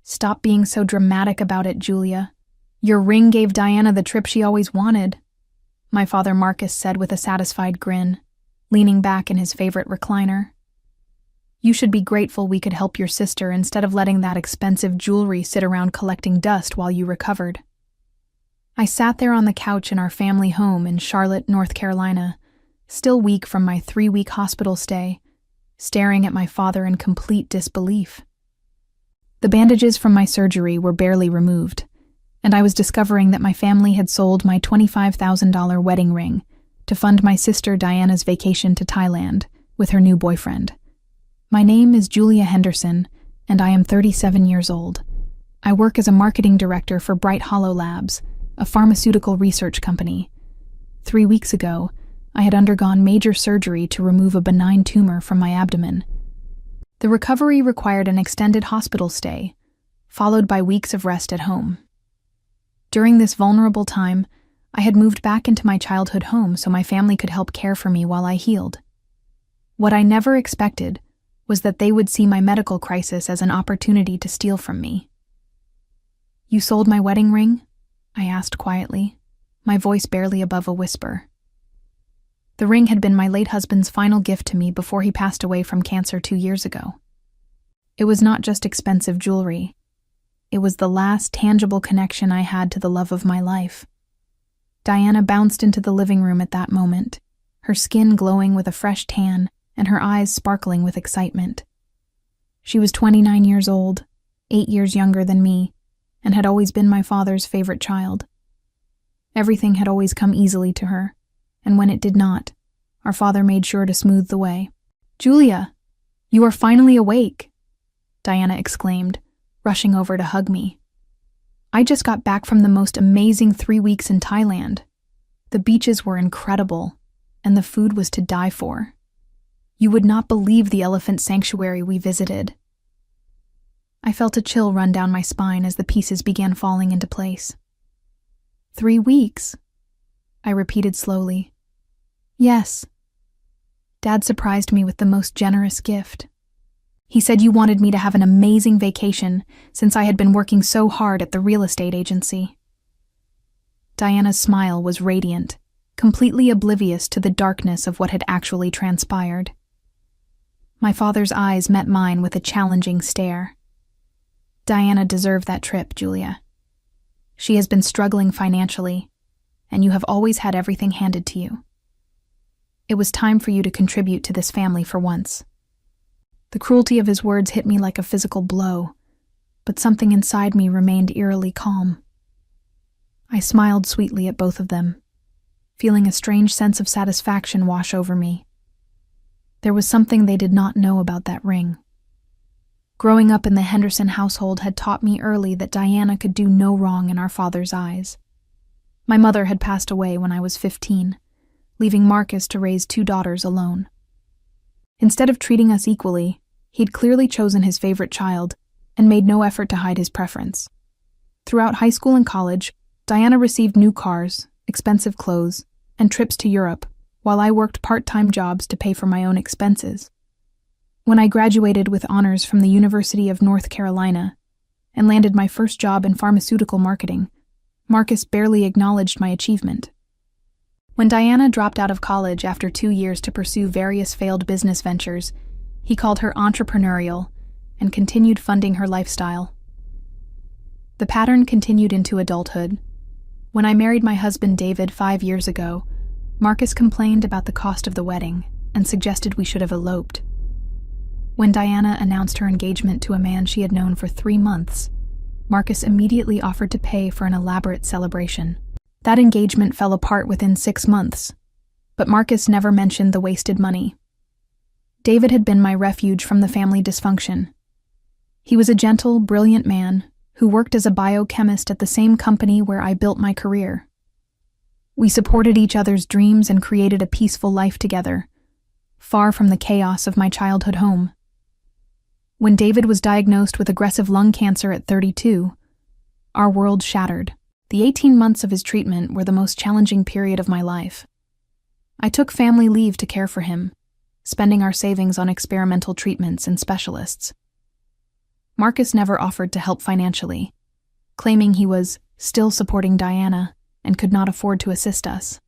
Stop being so dramatic about it, Julia. Your ring gave Diana the trip she always wanted, my father Marcus said with a satisfied grin, leaning back in his favorite recliner. You should be grateful we could help your sister instead of letting that expensive jewelry sit around collecting dust while you recovered. I sat there on the couch in our family home in Charlotte, North Carolina, still weak from my 3-week hospital stay, staring at my father in complete disbelief. The bandages from my surgery were barely removed, and I was discovering that my family had sold my $25,000 wedding ring to fund my sister Diana's vacation to Thailand with her new boyfriend. My name is Julia Henderson, and I am 37 years old. I work as a marketing director for Bright Hollow Labs, a pharmaceutical research company. 3 weeks ago, I had undergone major surgery to remove a benign tumor from my abdomen. The recovery required an extended hospital stay, followed by weeks of rest at home. During this vulnerable time, I had moved back into my childhood home so my family could help care for me while I healed. What I never expected was that they would see my medical crisis as an opportunity to steal from me. You sold my wedding ring? I asked quietly, my voice barely above a whisper. The ring had been my late husband's final gift to me before he passed away from cancer 2 years ago. It was not just expensive jewelry. It was the last tangible connection I had to the love of my life. Diana bounced into the living room at that moment, her skin glowing with a fresh tan and her eyes sparkling with excitement. She was 29 years old, 8 years younger than me, and had always been my father's favorite child. Everything had always come easily to her, and when it did not, our father made sure to smooth the way. "Julia, you are finally awake," Diana exclaimed, rushing over to hug me. "I just got back from the most amazing 3 weeks in Thailand. The beaches were incredible, and the food was to die for. You would not believe the elephant sanctuary we visited." I felt a chill run down my spine as the pieces began falling into place. 3 weeks? I repeated slowly. Yes. Dad surprised me with the most generous gift. He said you wanted me to have an amazing vacation since I had been working so hard at the real estate agency. Diana's smile was radiant, completely oblivious to the darkness of what had actually transpired. My father's eyes met mine with a challenging stare. Diana deserved that trip, Julia. She has been struggling financially, and you have always had everything handed to you. It was time for you to contribute to this family for once. The cruelty of his words hit me like a physical blow, but something inside me remained eerily calm. I smiled sweetly at both of them, feeling a strange sense of satisfaction wash over me. There was something they did not know about that ring. Growing up in the Henderson household had taught me early that Diana could do no wrong in our father's eyes. My mother had passed away when I was 15, leaving Marcus to raise 2 daughters alone. Instead of treating us equally, he'd clearly chosen his favorite child and made no effort to hide his preference. Throughout high school and college, Diana received new cars, expensive clothes, and trips to Europe, while I worked part-time jobs to pay for my own expenses. When I graduated with honors from the University of North Carolina and landed my first job in pharmaceutical marketing, Marcus barely acknowledged my achievement. When Diana dropped out of college after 2 years to pursue various failed business ventures, he called her entrepreneurial and continued funding her lifestyle. The pattern continued into adulthood. When I married my husband David 5 years ago, Marcus complained about the cost of the wedding and suggested we should have eloped. When Diana announced her engagement to a man she had known for 3 months, Marcus immediately offered to pay for an elaborate celebration. That engagement fell apart within 6 months, but Marcus never mentioned the wasted money. David had been my refuge from the family dysfunction. He was a gentle, brilliant man who worked as a biochemist at the same company where I built my career. We supported each other's dreams and created a peaceful life together, far from the chaos of my childhood home. When David was diagnosed with aggressive lung cancer at 32, our world shattered. The 18 months of his treatment were the most challenging period of my life. I took family leave to care for him, spending our savings on experimental treatments and specialists. Marcus never offered to help financially, claiming he was still supporting Diana and could not afford to assist us.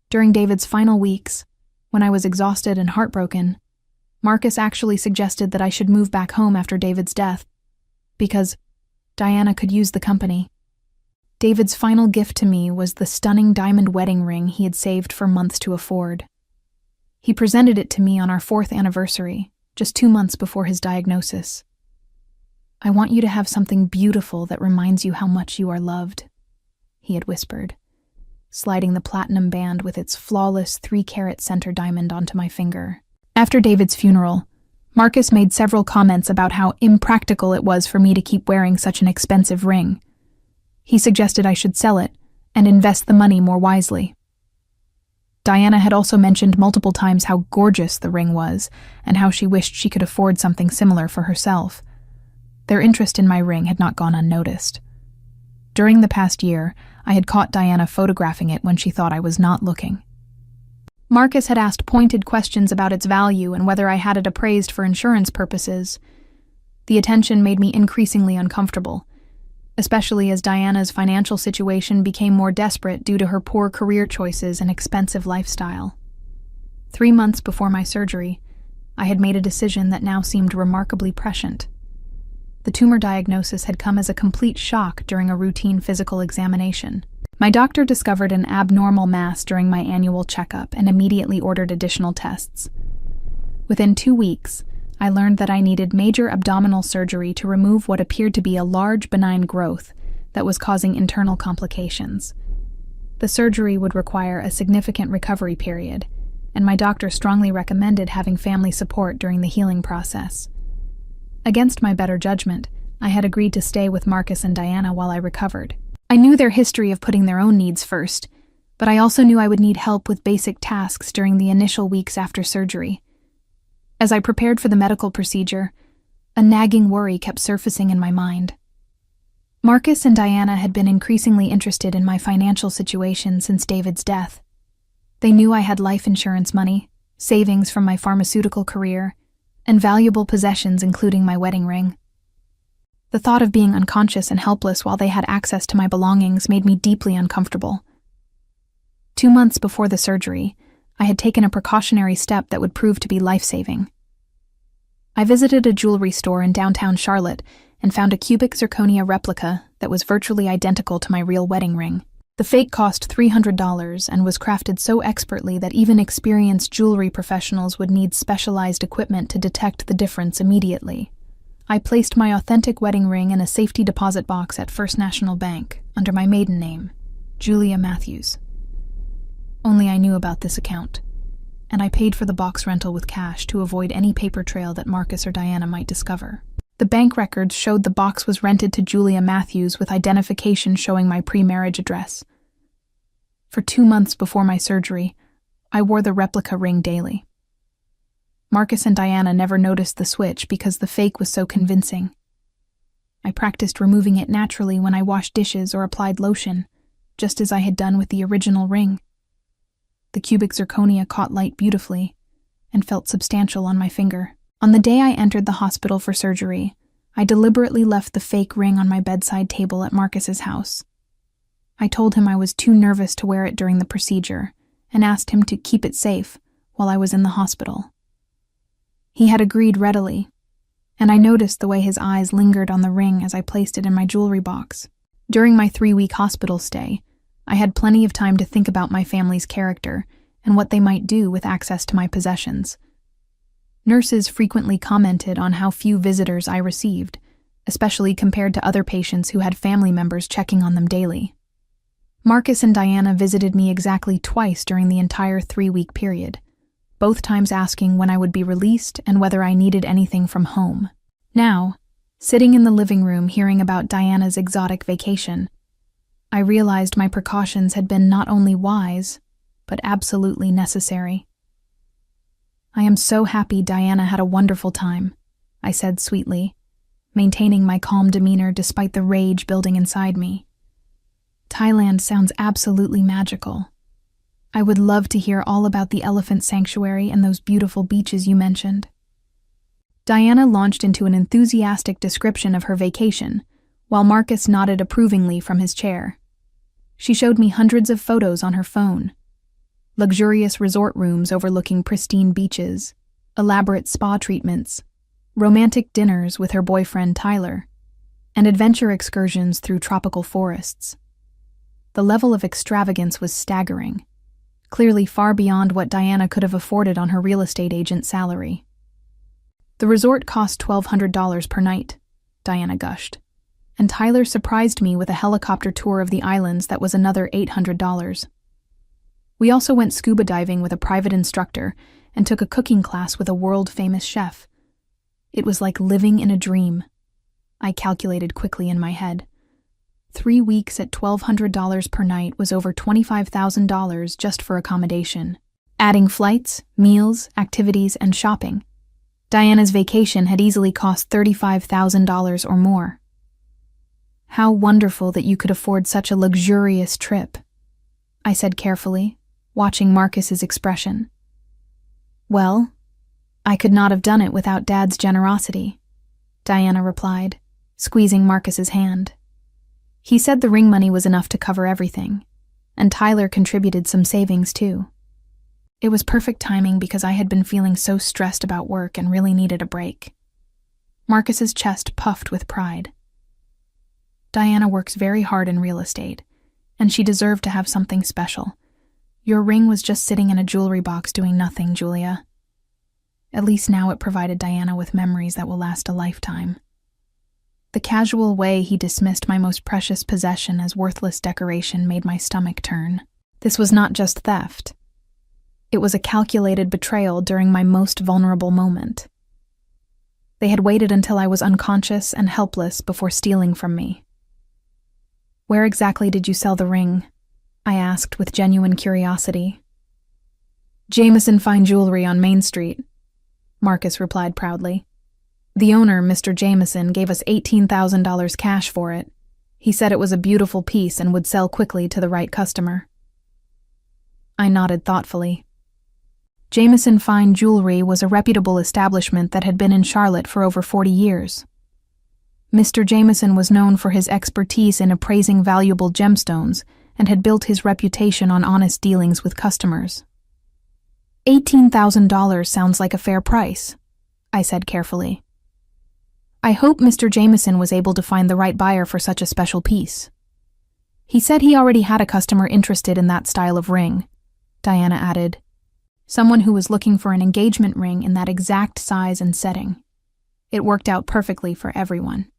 During David's final weeks, when I was exhausted and heartbroken, Marcus actually suggested that I should move back home after David's death, because Diana could use the company. David's final gift to me was the stunning diamond wedding ring he had saved for months to afford. He presented it to me on our 4th anniversary, just 2 months before his diagnosis. "I want you to have something beautiful that reminds you how much you are loved," he had whispered, sliding the platinum band with its flawless 3-carat center diamond onto my finger. After David's funeral, Marcus made several comments about how impractical it was for me to keep wearing such an expensive ring. He suggested I should sell it and invest the money more wisely. Diana had also mentioned multiple times how gorgeous the ring was and how she wished she could afford something similar for herself. Their interest in my ring had not gone unnoticed. During the past year, I had caught Diana photographing it when she thought I was not looking. Marcus had asked pointed questions about its value and whether I had it appraised for insurance purposes. The attention made me increasingly uncomfortable, especially as Diana's financial situation became more desperate due to her poor career choices and expensive lifestyle. 3 months before my surgery, I had made a decision that now seemed remarkably prescient. The tumor diagnosis had come as a complete shock during a routine physical examination. My doctor discovered an abnormal mass during my annual checkup and immediately ordered additional tests. Within 2 weeks, I learned that I needed major abdominal surgery to remove what appeared to be a large benign growth that was causing internal complications. The surgery would require a significant recovery period, and my doctor strongly recommended having family support during the healing process. Against my better judgment, I had agreed to stay with Marcus and Diana while I recovered. I knew their history of putting their own needs first, but I also knew I would need help with basic tasks during the initial weeks after surgery. As I prepared for the medical procedure, a nagging worry kept surfacing in my mind. Marcus and Diana had been increasingly interested in my financial situation since David's death. They knew I had life insurance money, savings from my pharmaceutical career, and valuable possessions including my wedding ring. The thought of being unconscious and helpless while they had access to my belongings made me deeply uncomfortable. 2 months before the surgery, I had taken a precautionary step that would prove to be life-saving. I visited a jewelry store in downtown Charlotte and found a cubic zirconia replica that was virtually identical to my real wedding ring. The fake cost $300 and was crafted so expertly that even experienced jewelry professionals would need specialized equipment to detect the difference immediately. I placed my authentic wedding ring in a safety deposit box at First National Bank under my maiden name, Julia Matthews. Only I knew about this account, and I paid for the box rental with cash to avoid any paper trail that Marcus or Diana might discover. The bank records showed the box was rented to Julia Matthews with identification showing my pre-marriage address. For 2 months before my surgery, I wore the replica ring daily. Marcus and Diana never noticed the switch because the fake was so convincing. I practiced removing it naturally when I washed dishes or applied lotion, just as I had done with the original ring. The cubic zirconia caught light beautifully and felt substantial on my finger. On the day I entered the hospital for surgery, I deliberately left the fake ring on my bedside table at Marcus's house. I told him I was too nervous to wear it during the procedure and asked him to keep it safe while I was in the hospital. He had agreed readily, and I noticed the way his eyes lingered on the ring as I placed it in my jewelry box. During my 3-week hospital stay, I had plenty of time to think about my family's character and what they might do with access to my possessions. Nurses frequently commented on how few visitors I received, especially compared to other patients who had family members checking on them daily. Marcus and Diana visited me exactly twice during the entire 3-week period, both times asking when I would be released and whether I needed anything from home. Now, sitting in the living room hearing about Diana's exotic vacation, I realized my precautions had been not only wise, but absolutely necessary. "I am so happy Diana had a wonderful time," I said sweetly, maintaining my calm demeanor despite the rage building inside me. "Thailand sounds absolutely magical. I would love to hear all about the elephant sanctuary and those beautiful beaches you mentioned." Diana launched into an enthusiastic description of her vacation, while Marcus nodded approvingly from his chair. She showed me hundreds of photos on her phone. Luxurious resort rooms overlooking pristine beaches, elaborate spa treatments, romantic dinners with her boyfriend Tyler, and adventure excursions through tropical forests. The level of extravagance was staggering, clearly far beyond what Diana could have afforded on her real estate agent salary. The resort cost $1,200 per night, Diana gushed, and Tyler surprised me with a helicopter tour of the islands that was another $800. We also went scuba diving with a private instructor and took a cooking class with a world-famous chef. It was like living in a dream. I calculated quickly in my head. 3 weeks at $1,200 per night was over $25,000 just for accommodation. Adding flights, meals, activities, and shopping, Diana's vacation had easily cost $35,000 or more. How wonderful that you could afford such a luxurious trip, I said carefully, watching Marcus's expression. Well, I could not have done it without Dad's generosity, Diana replied, squeezing Marcus's hand. He said the ring money was enough to cover everything, and Tyler contributed some savings too. It was perfect timing because I had been feeling so stressed about work and really needed a break. Marcus's chest puffed with pride. Diana works very hard in real estate, and she deserved to have something special. Your ring was just sitting in a jewelry box doing nothing, Julia. At least now it provided Diana with memories that will last a lifetime. The casual way he dismissed my most precious possession as worthless decoration made my stomach turn. This was not just theft. It was a calculated betrayal during my most vulnerable moment. They had waited until I was unconscious and helpless before stealing from me. Where exactly did you sell the ring? I asked with genuine curiosity. Jameson Fine Jewelry on Main Street, Marcus replied proudly. The owner, Mr. Jameson, gave us $18,000 cash for it. He said it was a beautiful piece and would sell quickly to the right customer. I nodded thoughtfully. Jameson Fine Jewelry was a reputable establishment that had been in Charlotte for over 40 years. Mr. Jameson was known for his expertise in appraising valuable gemstones and had built his reputation on honest dealings with customers. $18,000 sounds like a fair price, I said carefully. I hope Mr. Jameson was able to find the right buyer for such a special piece. He said he already had a customer interested in that style of ring, Diana added. Someone who was looking for an engagement ring in that exact size and setting. It worked out perfectly for everyone.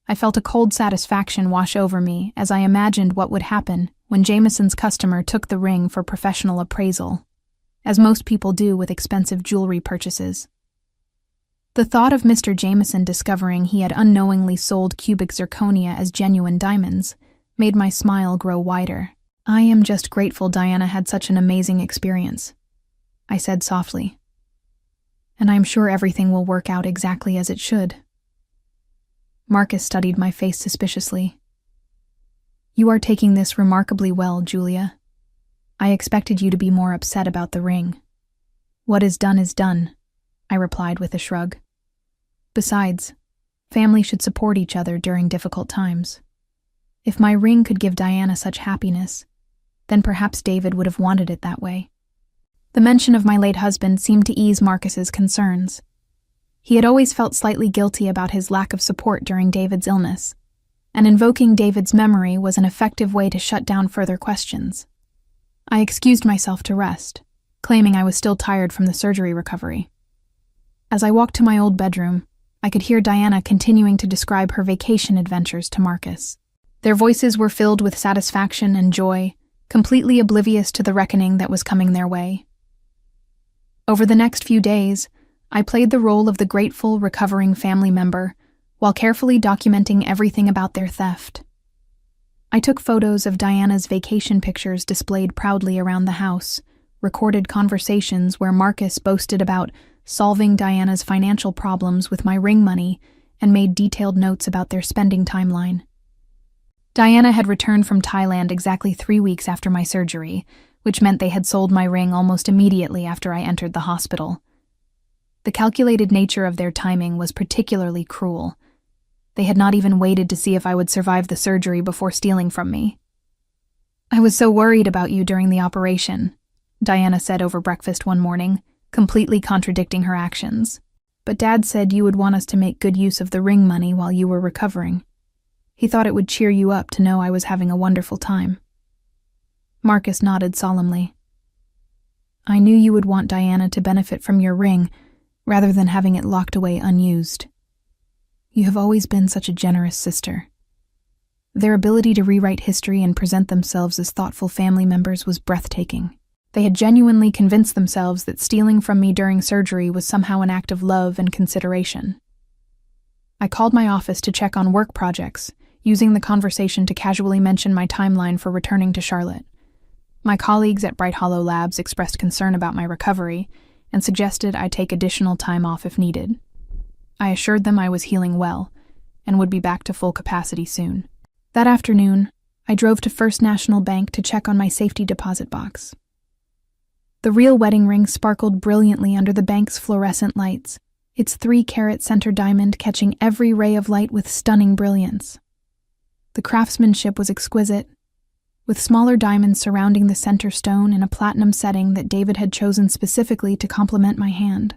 I felt a cold satisfaction wash over me as I imagined what would happen when Jameson's customer took the ring for professional appraisal, as most people do with expensive jewelry purchases. The thought of Mr. Jameson discovering he had unknowingly sold cubic zirconia as genuine diamonds made my smile grow wider. I am just grateful Diana had such an amazing experience, I said softly. And I'm sure everything will work out exactly as it should. Marcus studied my face suspiciously. You are taking this remarkably well, Julia. I expected you to be more upset about the ring. What is done, I replied with a shrug. Besides, family should support each other during difficult times. If my ring could give Diana such happiness, then perhaps David would have wanted it that way. The mention of my late husband seemed to ease Marcus's concerns. He had always felt slightly guilty about his lack of support during David's illness, and invoking David's memory was an effective way to shut down further questions. I excused myself to rest, claiming I was still tired from the surgery recovery. As I walked to my old bedroom, I could hear Diana continuing to describe her vacation adventures to Marcus. Their voices were filled with satisfaction and joy, completely oblivious to the reckoning that was coming their way. Over the next few days, I played the role of the grateful, recovering family member while carefully documenting everything about their theft. I took photos of Diana's vacation pictures displayed proudly around the house, recorded conversations where Marcus boasted about solving Diana's financial problems with my ring money, and made detailed notes about their spending timeline. Diana had returned from Thailand exactly 3 weeks after my surgery, which meant they had sold my ring almost immediately after I entered the hospital. The calculated nature of their timing was particularly cruel. They had not even waited to see if I would survive the surgery before stealing from me. "I was so worried about you during the operation," Diana said over breakfast one morning, completely contradicting her actions. "But Dad said you would want us to make good use of the ring money while you were recovering. He thought it would cheer you up to know I was having a wonderful time." Marcus nodded solemnly. "I knew you would want Diana to benefit from your ring, rather than having it locked away unused. You have always been such a generous sister." Their ability to rewrite history and present themselves as thoughtful family members was breathtaking. They had genuinely convinced themselves that stealing from me during surgery was somehow an act of love and consideration. I called my office to check on work projects, using the conversation to casually mention my timeline for returning to Charlotte. My colleagues at Bright Hollow Labs expressed concern about my recovery and suggested I take additional time off if needed. I assured them I was healing well and would be back to full capacity soon. That afternoon, I drove to First National Bank to check on my safety deposit box. The real wedding ring sparkled brilliantly under the bank's fluorescent lights, its 3-carat center diamond catching every ray of light with stunning brilliance. The craftsmanship was exquisite, with smaller diamonds surrounding the center stone in a platinum setting that David had chosen specifically to complement my hand.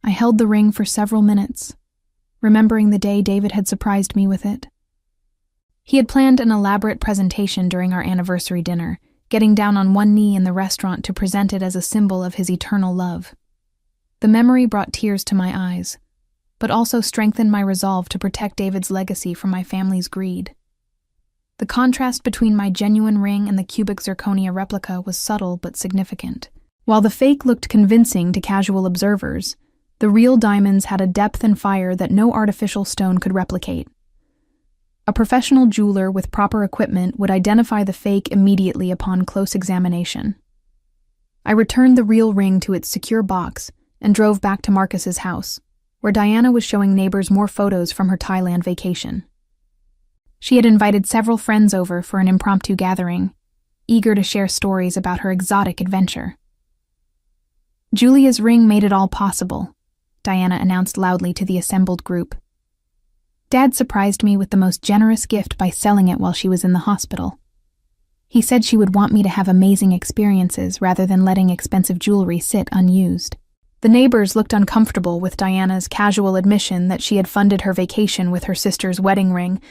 I held the ring for several minutes, remembering the day David had surprised me with it. He had planned an elaborate presentation during our anniversary dinner, getting down on one knee in the restaurant to present it as a symbol of his eternal love. The memory brought tears to my eyes, but also strengthened my resolve to protect David's legacy from my family's greed. The contrast between my genuine ring and the cubic zirconia replica was subtle but significant. While the fake looked convincing to casual observers, the real diamonds had a depth and fire that no artificial stone could replicate. A professional jeweler with proper equipment would identify the fake immediately upon close examination. I returned the real ring to its secure box and drove back to Marcus's house, where Diana was showing neighbors more photos from her Thailand vacation. She had invited several friends over for an impromptu gathering, eager to share stories about her exotic adventure. "Julia's ring made it all possible," Diana announced loudly to the assembled group. "Dad surprised me with the most generous gift by selling it while she was in the hospital. He said she would want me to have amazing experiences rather than letting expensive jewelry sit unused." The neighbors looked uncomfortable with Diana's casual admission that she had funded her vacation with her sister's wedding ring,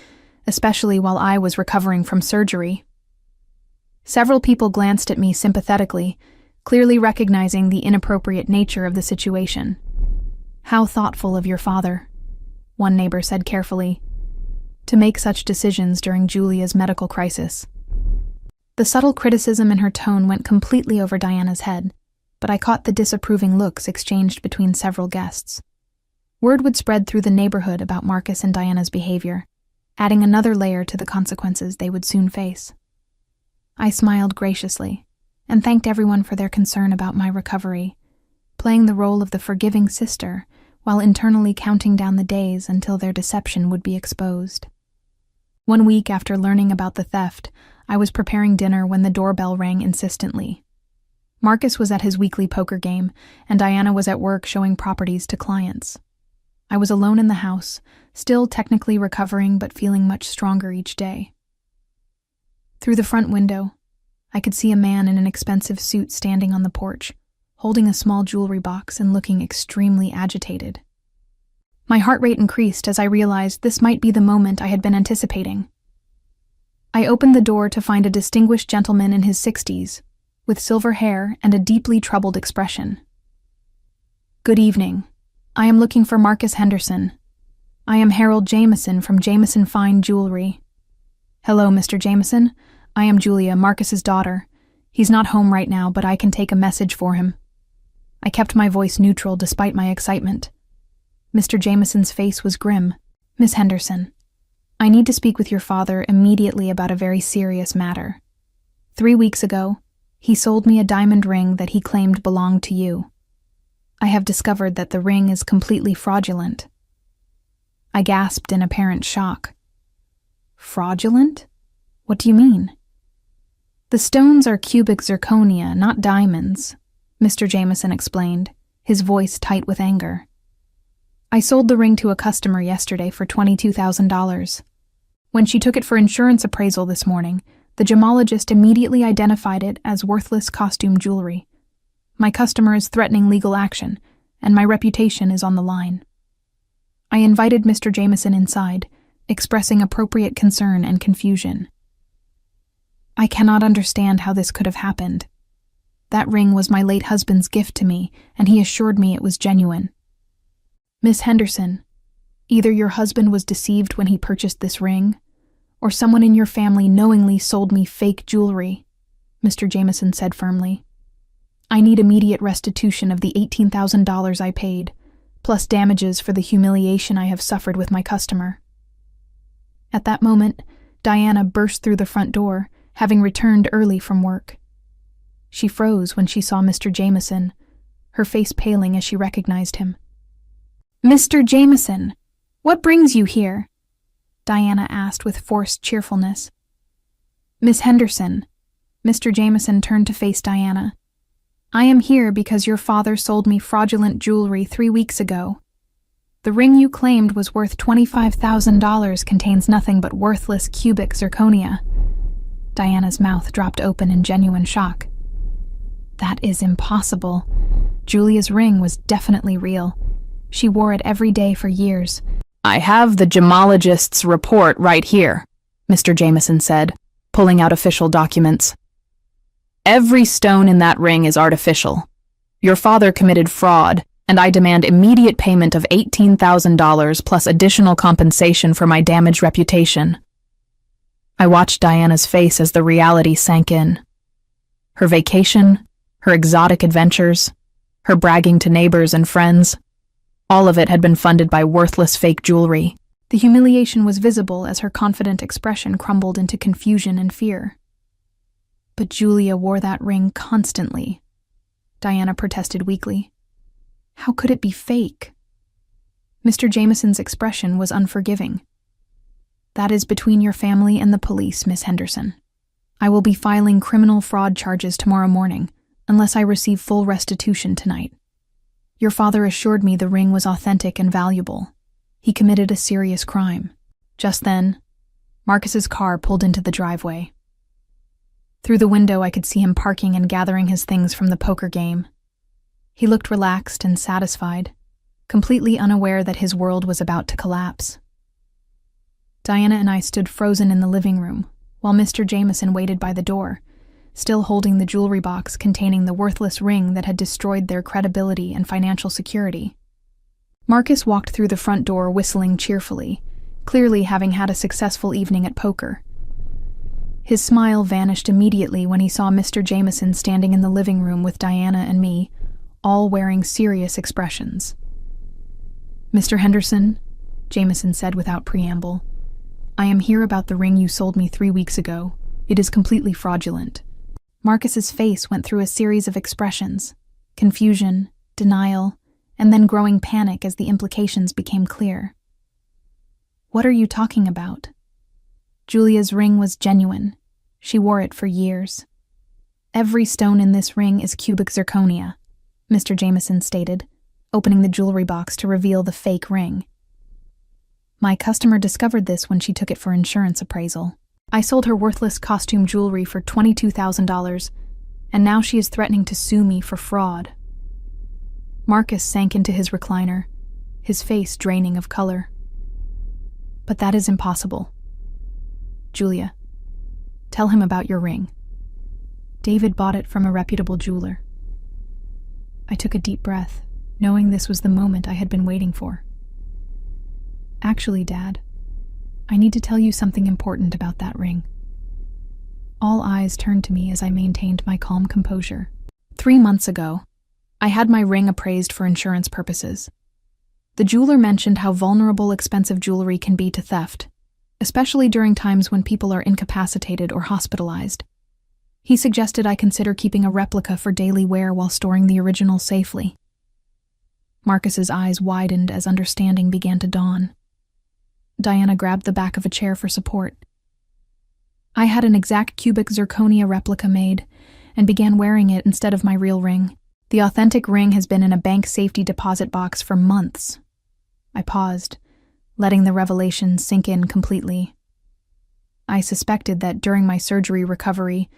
especially while I was recovering from surgery. Several people glanced at me sympathetically, clearly recognizing the inappropriate nature of the situation. "How thoughtful of your father," one neighbor said carefully, "to make such decisions during Julia's medical crisis." The subtle criticism in her tone went completely over Diana's head, but I caught the disapproving looks exchanged between several guests. Word would spread through the neighborhood about Marcus and Diana's behavior, adding another layer to the consequences they would soon face. I smiled graciously and thanked everyone for their concern about my recovery, playing the role of the forgiving sister while internally counting down the days until their deception would be exposed. 1 week after learning about the theft, I was preparing dinner when the doorbell rang insistently. Marcus was at his weekly poker game, and Diana was at work showing properties to clients. I was alone in the house, still technically recovering but feeling much stronger each day. Through the front window, I could see a man in an expensive suit standing on the porch, holding a small jewelry box and looking extremely agitated. My heart rate increased as I realized this might be the moment I had been anticipating. I opened the door to find a distinguished gentleman in his 60s, with silver hair and a deeply troubled expression. "Good evening. I am looking for Marcus Henderson. I am Harold Jameson from Jameson Fine Jewelry." "Hello, Mr. Jameson. I am Julia, Marcus's daughter. He's not home right now, but I can take a message for him." I kept my voice neutral despite my excitement. Mr. Jameson's face was grim. "Miss Henderson, I need to speak with your father immediately about a very serious matter. 3 weeks ago, he sold me a diamond ring that he claimed belonged to you. I have discovered that the ring is completely fraudulent." I gasped in apparent shock. "Fraudulent? What do you mean?" "The stones are cubic zirconia, not diamonds," Mr. Jameson explained, his voice tight with anger. "I sold the ring to a customer yesterday for $22,000. When she took it for insurance appraisal this morning, the gemologist immediately identified it as worthless costume jewelry. My customer is threatening legal action, and my reputation is on the line." I invited Mr. Jameson inside, expressing appropriate concern and confusion. "I cannot understand how this could have happened. That ring was my late husband's gift to me, and he assured me it was genuine." "Miss Henderson, either your husband was deceived when he purchased this ring, or someone in your family knowingly sold me fake jewelry," Mr. Jameson said firmly. "I need immediate restitution of the $18,000 I paid, plus damages for the humiliation I have suffered with my customer." At that moment, Diana burst through the front door, having returned early from work. She froze when she saw Mr. Jameson, her face paling as she recognized him. "Mr. Jameson, what brings you here?" Diana asked with forced cheerfulness. "Miss Henderson," Mr. Jameson turned to face Diana, "I am here because your father sold me fraudulent jewelry 3 weeks ago. The ring you claimed was worth $25,000 contains nothing but worthless cubic zirconia." Diana's mouth dropped open in genuine shock. "That is impossible. Julia's ring was definitely real. She wore it every day for years." "I have the gemologist's report right here," Mr. Jameson said, pulling out official documents. "Every stone in that ring is artificial. Your father committed fraud, and I demand immediate payment of $18,000 plus additional compensation for my damaged reputation." I watched Diana's face as the reality sank in. Her vacation, her exotic adventures, her bragging to neighbors and friends, all of it had been funded by worthless fake jewelry. The humiliation was visible as her confident expression crumbled into confusion and fear. "But Julia wore that ring constantly," Diana protested weakly. "How could it be fake?" Mr. Jameson's expression was unforgiving. "That is between your family and the police, Miss Henderson. I will be filing criminal fraud charges tomorrow morning, unless I receive full restitution tonight. Your father assured me the ring was authentic and valuable. He committed a serious crime." Just then, Marcus's car pulled into the driveway. Through the window, I could see him parking and gathering his things from the poker game. He looked relaxed and satisfied, completely unaware that his world was about to collapse. Diana and I stood frozen in the living room, while Mr. Jameson waited by the door, still holding the jewelry box containing the worthless ring that had destroyed their credibility and financial security. Marcus walked through the front door whistling cheerfully, clearly having had a successful evening at poker. His smile vanished immediately when he saw Mr. Jameson standing in the living room with Diana and me, all wearing serious expressions. "Mr. Henderson," Jameson said without preamble, "I am here about the ring you sold me 3 weeks ago. It is completely fraudulent." Marcus's face went through a series of expressions: confusion, denial, and then growing panic as the implications became clear. "What are you talking about?" "Julia's ring was genuine. She wore it for years. Every stone in this ring is cubic zirconia," Mr. Jameson stated, opening the jewelry box to reveal the fake ring. "My customer discovered this when she took it for insurance appraisal. I sold her worthless costume jewelry for $22,000, and now she is threatening to sue me for fraud." Marcus sank into his recliner, his face draining of color. "But that is impossible. Julia, tell him about your ring. David bought it from a reputable jeweler." I took a deep breath, knowing this was the moment I had been waiting for. "Actually, Dad, I need to tell you something important about that ring." All eyes turned to me as I maintained my calm composure. 3 months ago, I had my ring appraised for insurance purposes. The jeweler mentioned how vulnerable expensive jewelry can be to theft, especially during times when people are incapacitated or hospitalized. He suggested I consider keeping a replica for daily wear while storing the original safely. Marcus's eyes widened as understanding began to dawn. Diana grabbed the back of a chair for support. I had an exact cubic zirconia replica made and began wearing it instead of my real ring. The authentic ring has been in a bank safety deposit box for months. I paused, letting the revelation sink in completely. I suspected that during my surgery recovery,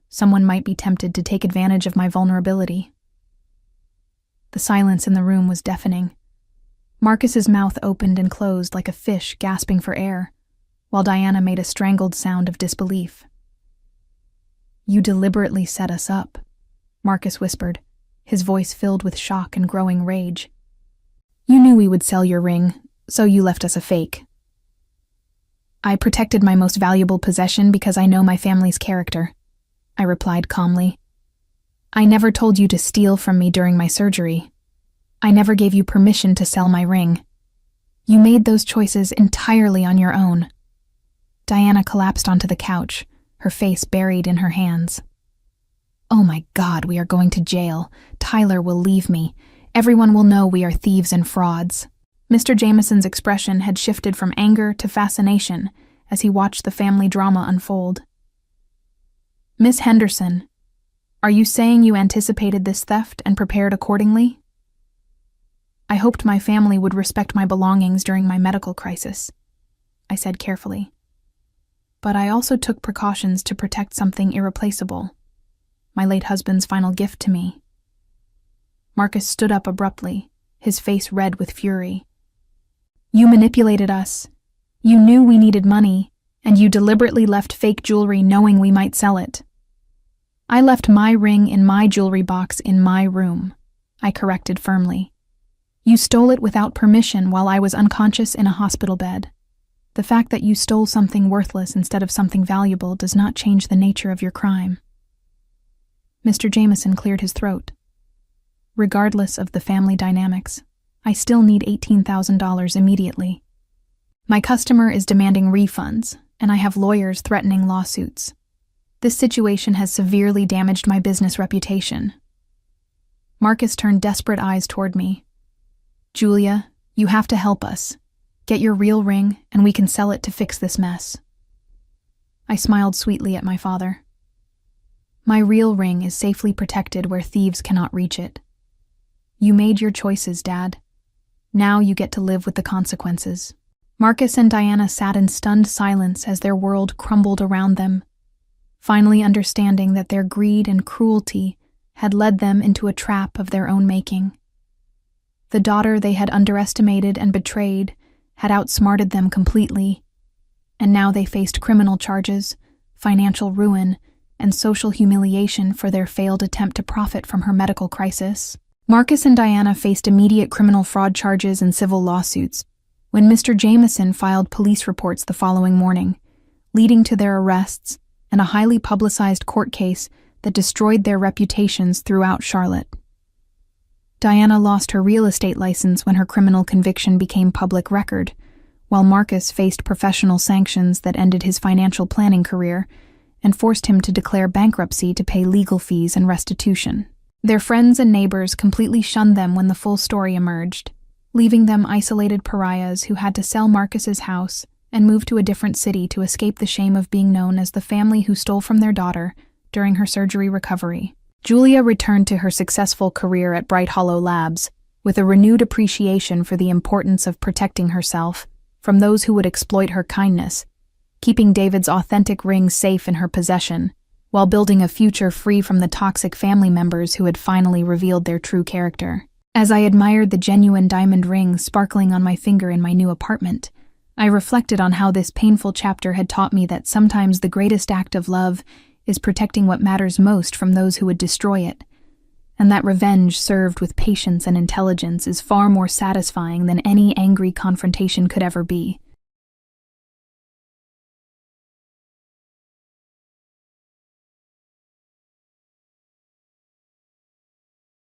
someone might be tempted to take advantage of my vulnerability. The silence in the room was deafening. Marcus's mouth opened and closed like a fish gasping for air, while Diana made a strangled sound of disbelief. "You deliberately set us up," Marcus whispered, his voice filled with shock and growing rage. "You knew we would sell your ring, so you left us a fake." "I protected my most valuable possession because I know my family's character," I replied calmly. "I never told you to steal from me during my surgery. I never gave you permission to sell my ring. You made those choices entirely on your own." Diana collapsed onto the couch, her face buried in her hands. "Oh my God, we are going to jail. Tyler will leave me. Everyone will know we are thieves and frauds." Mr. Jameson's expression had shifted from anger to fascination as he watched the family drama unfold. "Miss Henderson, are you saying you anticipated this theft and prepared accordingly?" "I hoped my family would respect my belongings during my medical crisis," I said carefully. "But I also took precautions to protect something irreplaceable, my late husband's final gift to me." Marcus stood up abruptly, his face red with fury. "You manipulated us. You knew we needed money, and you deliberately left fake jewelry knowing we might sell it." "I left my ring in my jewelry box in my room," I corrected firmly. "You stole it without permission while I was unconscious in a hospital bed. The fact that you stole something worthless instead of something valuable does not change the nature of your crime." Mr. Jameson cleared his throat. "Regardless of the family dynamics, I still need $18,000 immediately. My customer is demanding refunds, and I have lawyers threatening lawsuits. This situation has severely damaged my business reputation." Marcus turned desperate eyes toward me. "Julia, you have to help us. Get your real ring, and we can sell it to fix this mess." I smiled sweetly at my father. "My real ring is safely protected where thieves cannot reach it. You made your choices, Dad. Now you get to live with the consequences." Marcus and Diana sat in stunned silence as their world crumbled around them, finally understanding that their greed and cruelty had led them into a trap of their own making. The daughter they had underestimated and betrayed had outsmarted them completely, and now they faced criminal charges, financial ruin, and social humiliation for their failed attempt to profit from her medical crisis. Marcus and Diana faced immediate criminal fraud charges and civil lawsuits when Mr. Jameson filed police reports the following morning, leading to their arrests and a highly publicized court case that destroyed their reputations throughout Charlotte. Diana lost her real estate license when her criminal conviction became public record, while Marcus faced professional sanctions that ended his financial planning career and forced him to declare bankruptcy to pay legal fees and restitution. Their friends and neighbors completely shunned them when the full story emerged, leaving them isolated pariahs who had to sell Marcus's house and move to a different city to escape the shame of being known as the family who stole from their daughter during her surgery recovery. Julia returned to her successful career at Bright Hollow Labs with a renewed appreciation for the importance of protecting herself from those who would exploit her kindness, keeping David's authentic ring safe in her possession, while building a future free from the toxic family members who had finally revealed their true character. As I admired the genuine diamond ring sparkling on my finger in my new apartment, I reflected on how this painful chapter had taught me that sometimes the greatest act of love is protecting what matters most from those who would destroy it, and that revenge served with patience and intelligence is far more satisfying than any angry confrontation could ever be.